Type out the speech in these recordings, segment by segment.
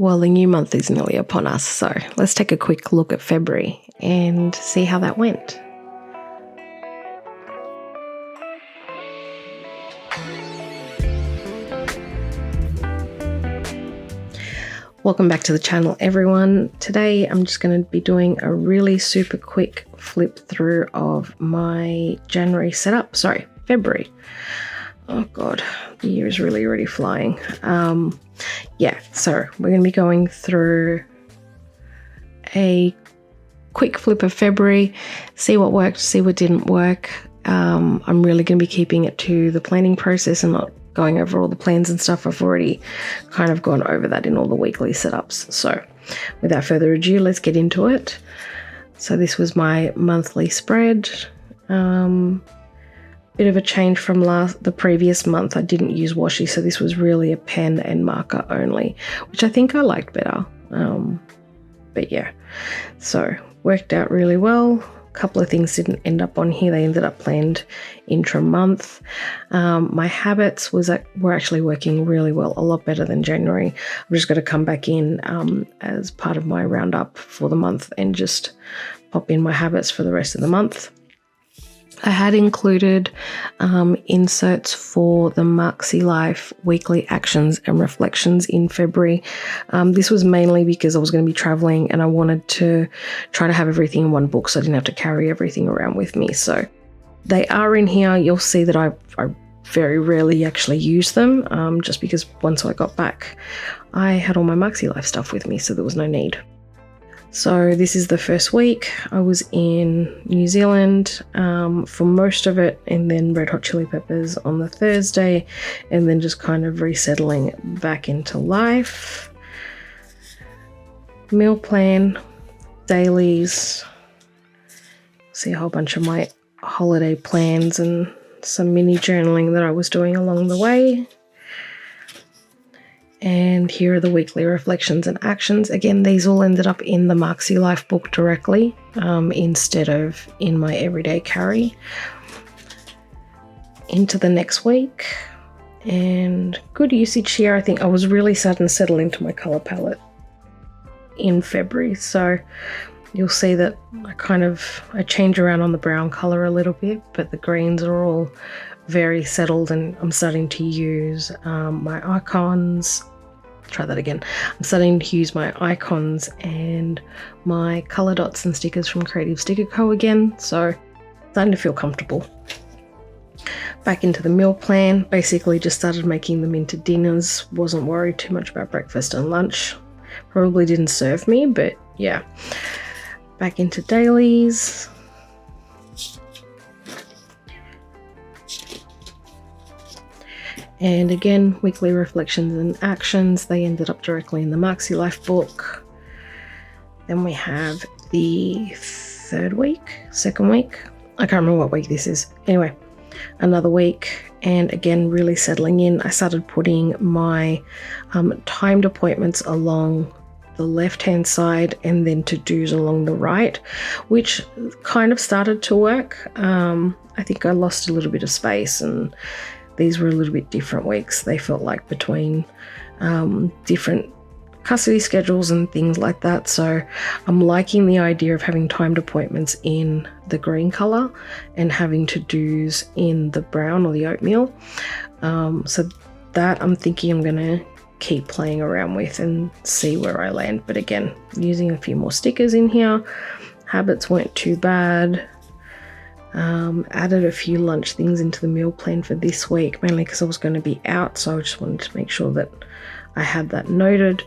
Well, the new month is nearly upon us, so let's take a quick look at February and see how that went. Welcome back to the channel, everyone. Today I'm just going to be doing a really super quick flip through of my February. Oh God, the year is really already flying. So we're going to be going through a quick flip of February, see what worked, see what didn't work. I'm really going to be keeping it to the planning process and not going over all the plans and stuff. I've already kind of gone over that in all the weekly setups. So without further ado, let's get into it. So this was my monthly spread. Bit of a change from the previous month. I didn't use washi, so this was really a pen and marker only, which I think I liked better. But yeah, so worked out really well. A couple of things didn't end up on here. They ended up planned intra-month. My habits were actually working really well, a lot better than January. I'm just going to come back in as part of my roundup for the month and just pop in my habits for the rest of the month. I had included inserts for the MakseLife weekly actions and reflections in February. This was mainly because I was going to be traveling and I wanted to try to have everything in one book so I didn't have to carry everything around with me. So they are in here. You'll see that I very rarely actually use them just because once I got back, I had all my MakseLife stuff with me, so there was no need. So this is the first week. I was in New Zealand for most of it, and then Red Hot Chili Peppers on the Thursday, and then just kind of resettling back into life. Meal plan, dailies. See a whole bunch of my holiday plans and some mini journaling that I was doing along the way. And here are the weekly reflections and actions. Again, these all ended up in the MakseLife book directly instead of in my everyday carry. Into the next week. And good usage here. I think I was really starting to settle into my colour palette in February. So you'll see that I change around on the brown colour a little bit, but the greens are all very settled, and I'm starting to use my icons. Try that again. I'm starting to use my icons and my color dots and stickers from Creative Sticker Co again, so starting to feel comfortable. Back into the meal plan. Basically just started making them into dinners. Wasn't worried too much about breakfast and lunch. Probably didn't serve me, but yeah. Back into dailies. And again, weekly reflections and actions. They ended up directly in the MakseLife book. Then we have the second week. I can't remember what week this is. Anyway, another week. And again, really settling in. I started putting my timed appointments along the left-hand side and then to-dos along the right, which kind of started to work. I think I lost a little bit of space, and these were a little bit different weeks. They felt like between different custody schedules and things like that. So I'm liking the idea of having timed appointments in the green color and having to-dos in the brown or the oatmeal. So that I'm thinking I'm gonna keep playing around with and see where I land. But again, using a few more stickers in here. Habits weren't too bad. Added a few lunch things into the meal plan for this week, mainly because I was going to be out, so I just wanted to make sure that I had that noted.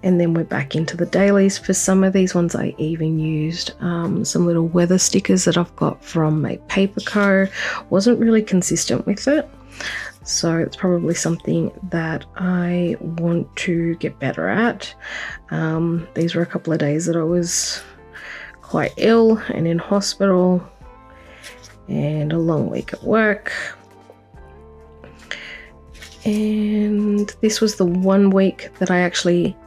And then we're back into the dailies. For some of these ones I even used some little weather stickers that I've got from Make Paper Co. Wasn't really consistent with it, so it's probably something that I want to get better at. These were a couple of days that I was quite ill and in hospital, and a long week at work. And this was the one week that I actually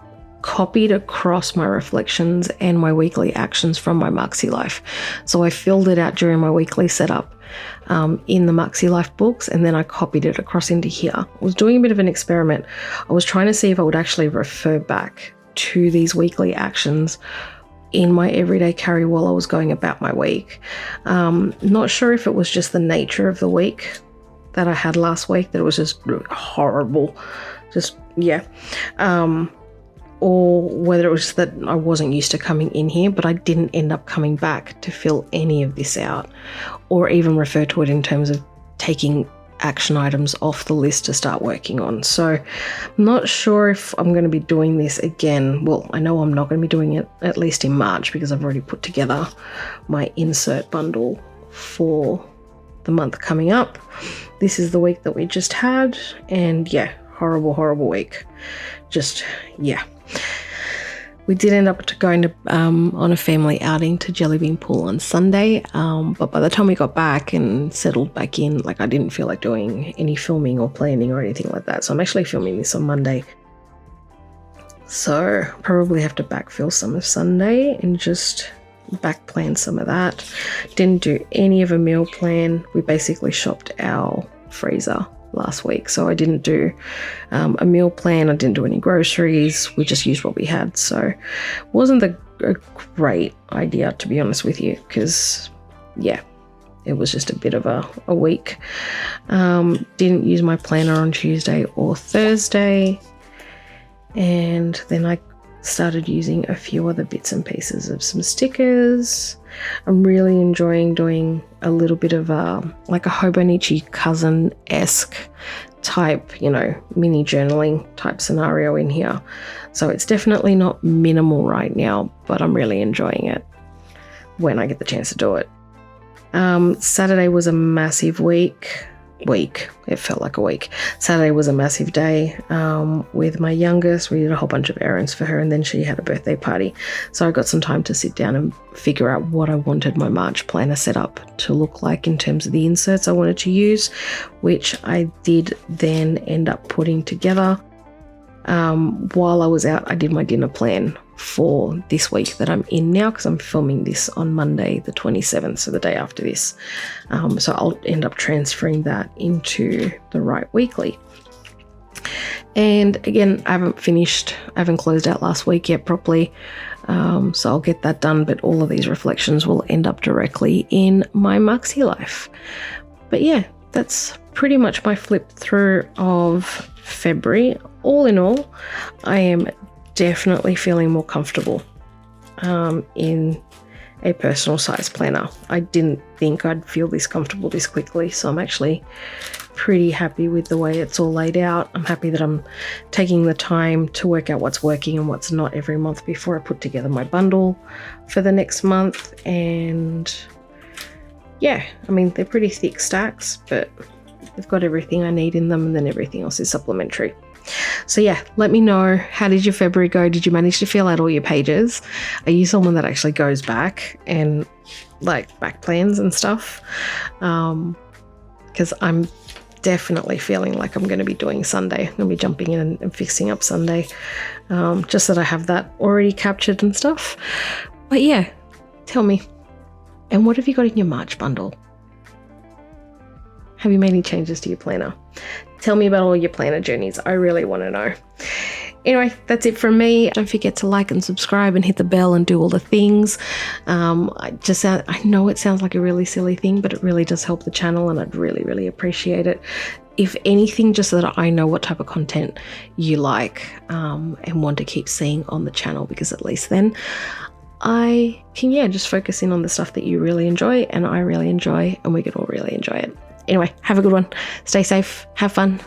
copied across my reflections and my weekly actions from my MakseLife. So I filled it out during my weekly setup in the MakseLife books, and then I copied it across into here. I was doing a bit of an experiment. I was trying to see if I would actually refer back to these weekly actions in my everyday carry while I was going about my week. Not sure if it was just the nature of the week that I had last week, that it was just horrible, or whether it was just that I wasn't used to coming in here, but I didn't end up coming back to fill any of this out or even refer to it in terms of taking action items off the list to start working on. So I'm not sure if I'm going to be doing this again. Well, I know I'm not going to be doing it at least in March, because I've already put together my insert bundle for the month coming up. This is the week that we just had, and yeah, horrible week. We did end up going to on a family outing to Jellybean Pool on Sunday, but by the time we got back and settled back in, like, I didn't feel like doing any filming or planning or anything like that. So I'm actually filming this on Monday. So probably have to backfill some of Sunday and just back plan some of that. Didn't do any of a meal plan. We basically shopped our freezer last week, so I didn't do a meal plan. I didn't do any groceries. We just used what we had, so it wasn't a great idea, to be honest with you, because it was just a bit of a week. Didn't use my planner on Tuesday or Thursday, and then I started using a few other bits and pieces of some stickers. I'm really enjoying doing a little bit of like a Hobonichi cousin-esque type, mini journaling type scenario in here. So it's definitely not minimal right now, but I'm really enjoying it when I get the chance to do it. Saturday was a massive week. It felt like a week. Saturday was a massive day with my youngest. We did a whole bunch of errands for her, and then she had a birthday party. So I got some time to sit down and figure out what I wanted my March planner set up to look like in terms of the inserts I wanted to use, which I did then end up putting together. While I was out, I did my dinner plan for this week that I'm in now, because I'm filming this on Monday the 27th, so the day after this. So I'll end up transferring that into the right weekly. And again, I haven't closed out last week yet properly, so I'll get that done, but all of these reflections will end up directly in my MakseLife. But yeah, that's pretty much my flip through of February. All in all, I am definitely feeling more comfortable in a personal size planner. I didn't think I'd feel this comfortable this quickly, so I'm actually pretty happy with the way it's all laid out. I'm happy that I'm taking the time to work out what's working and what's not every month before I put together my bundle for the next month. And yeah, I mean, they're pretty thick stacks, but they've got everything I need in them, and then everything else is supplementary. So yeah, let me know, how did your February go? Did you manage to fill out all your pages? Are you someone that actually goes back and like back plans and stuff? Because I'm definitely feeling like I'm going to be doing Sunday. I'm going to be jumping in and fixing up Sunday, just that I have that already captured and stuff. But yeah, tell me, and what have you got in your March bundle? Have you made any changes to your planner? Tell me about all your planner journeys. I really want to know. Anyway, that's it from me. Don't forget to like and subscribe and hit the bell and do all the things. I know it sounds like a really silly thing, but it really does help the channel, and I'd really appreciate it. If anything, just so that I know what type of content you like and want to keep seeing on the channel, because at least then I can, just focus in on the stuff that you really enjoy and I really enjoy, and we could all really enjoy it. Anyway, have a good one. Stay safe. Have fun.